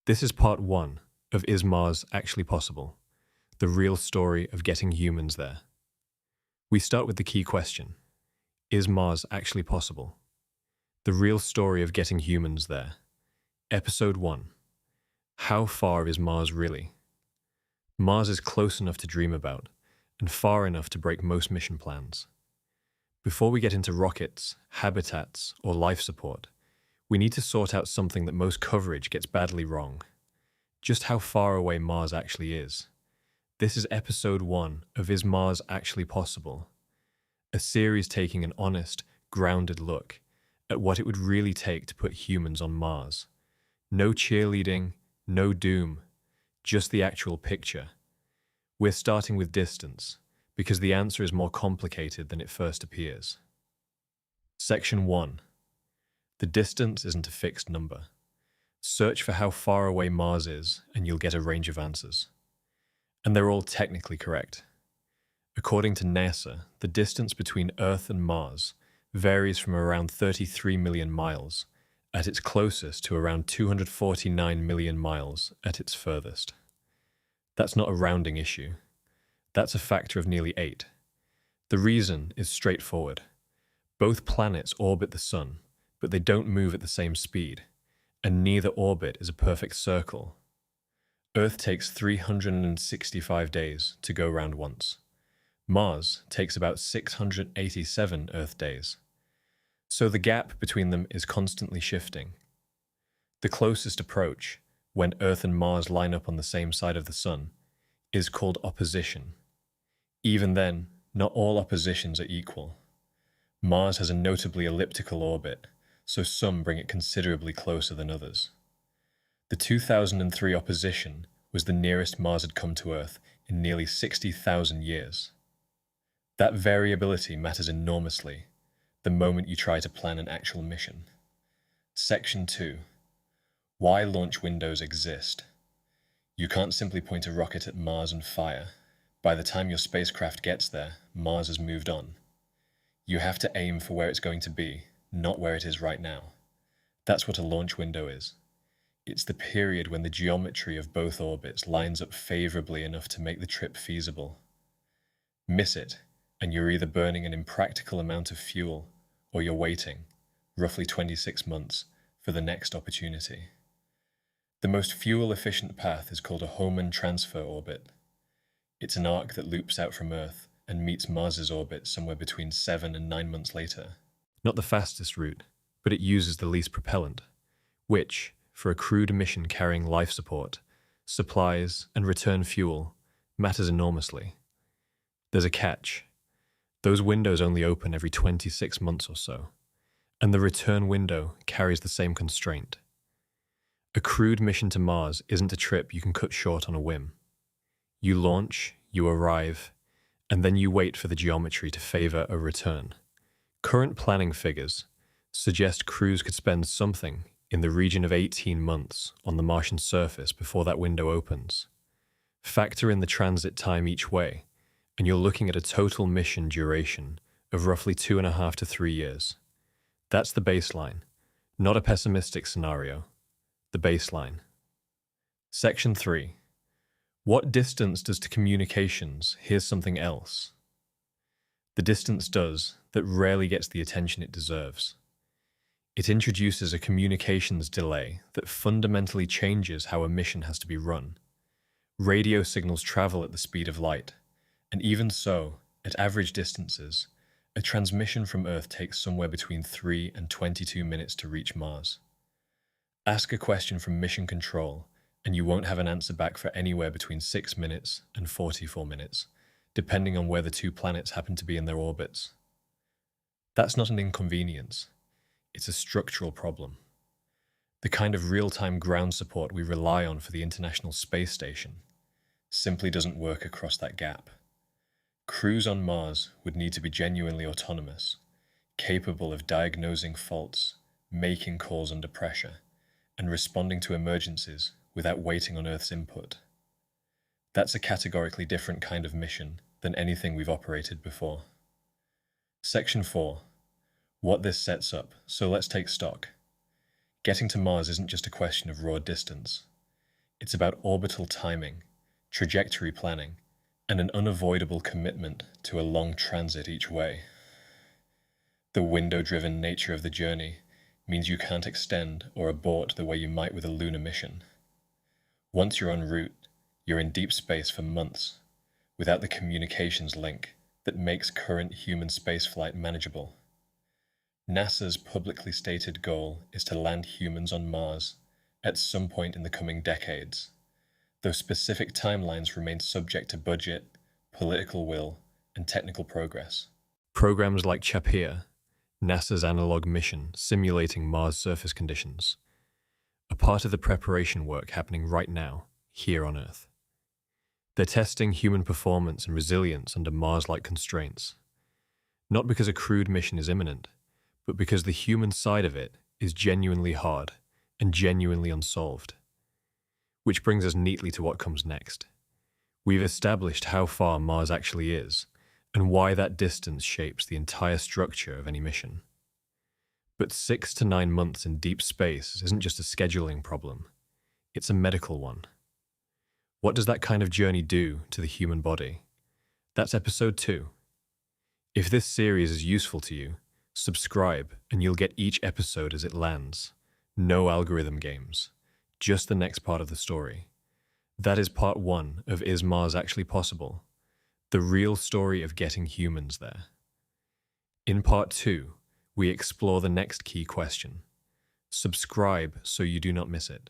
This is part one of Is Mars Actually Possible? The real story of getting humans there. We start with the key question. Is Mars actually possible? The real story of getting humans there. Episode 1. How far is Mars really? Mars is close enough to dream about, and far enough to break most mission plans. Before we get into rockets, habitats, or life support, we need to sort out something that most coverage gets badly wrong. Just how far away Mars actually is. This is episode 1 of Is Mars Actually Possible? A series taking an honest, grounded look at what it would really take to put humans on Mars. No cheerleading, no doom, just the actual picture. We're starting with distance, because the answer is more complicated than it first appears. Section 1. The distance isn't a fixed number. Search for how far away Mars is, and you'll get a range of answers. And they're all technically correct. According to NASA, the distance between Earth and Mars varies from around 33 million miles at its closest to around 249 million miles at its furthest. That's not a rounding issue. That's a factor of nearly 8. The reason is straightforward. Both planets orbit the Sun, but they don't move at the same speed, and neither orbit is a perfect circle. Earth takes 365 days to go round once. Mars takes about 687 Earth days. So the gap between them is constantly shifting. The closest approach, when Earth and Mars line up on the same side of the Sun, is called opposition. Even then, not all oppositions are equal. Mars has a notably elliptical orbit, so some bring it considerably closer than others. The 2003 opposition was the nearest Mars had come to Earth in nearly 60,000 years. That variability matters enormously the moment you try to plan an actual mission. Section 2. Why launch windows exist. You can't simply point a rocket at Mars and fire. By the time your spacecraft gets there, Mars has moved on. You have to aim for where it's going to be, not where it is right now. That's what a launch window is. It's the period when the geometry of both orbits lines up favorably enough to make the trip feasible. Miss it, and you're either burning an impractical amount of fuel, or you're waiting, roughly 26 months, for the next opportunity. The most fuel-efficient path is called a Hohmann transfer orbit. It's an arc that loops out from Earth and meets Mars's orbit somewhere between 7 and 9 months later. Not the fastest route, but it uses the least propellant, which, for a crewed mission carrying life support, supplies, and return fuel, matters enormously. There's a catch. Those windows only open every 26 months or so, and the return window carries the same constraint. A crewed mission to Mars isn't a trip you can cut short on a whim. You launch, you arrive, and then you wait for the geometry to favor a return. Current planning figures suggest crews could spend something in the region of 18 months on the Martian surface before that window opens. Factor in the transit time each way, and you're looking at a total mission duration of roughly 2.5 to 3 years. That's the baseline, not a pessimistic scenario. The baseline. Section 3. What distance does to communications? Here's something else. The distance does that rarely gets the attention it deserves. It introduces a communications delay that fundamentally changes how a mission has to be run. Radio signals travel at the speed of light, and even so, at average distances, a transmission from Earth takes somewhere between 3 and 22 minutes to reach Mars. Ask a question from Mission Control, and you won't have an answer back for anywhere between 6 minutes and 44 minutes, depending on where the two planets happen to be in their orbits. That's not an inconvenience. It's a structural problem. The kind of real-time ground support we rely on for the International Space Station simply doesn't work across that gap. Crews on Mars would need to be genuinely autonomous, capable of diagnosing faults, making calls under pressure, and responding to emergencies without waiting on Earth's input. That's a categorically different kind of mission than anything we've operated before. Section 4. What this sets up, so let's take stock. Getting to Mars isn't just a question of raw distance. It's about orbital timing, trajectory planning, and an unavoidable commitment to a long transit each way. The window-driven nature of the journey means you can't extend or abort the way you might with a lunar mission. Once you're en route, you're in deep space for months, without the communications link that makes current human spaceflight manageable. NASA's publicly stated goal is to land humans on Mars at some point in the coming decades, though specific timelines remain subject to budget, political will, and technical progress. Programs like CHAPEA, NASA's analog mission simulating Mars surface conditions, are part of the preparation work happening right now, here on Earth. They're testing human performance and resilience under Mars-like constraints, not because a crewed mission is imminent, but because the human side of it is genuinely hard and genuinely unsolved. Which brings us neatly to what comes next. We've established how far Mars actually is, and why that distance shapes the entire structure of any mission. But 6 to 9 months in deep space isn't just a scheduling problem, it's a medical one. What does that kind of journey do to the human body? That's episode 2. If this series is useful to you, subscribe and you'll get each episode as it lands. No algorithm games, just the next part of the story. That is part 1 of Is Mars Actually Possible? The real story of getting humans there. In part 2, we explore the next key question. Subscribe so you do not miss it.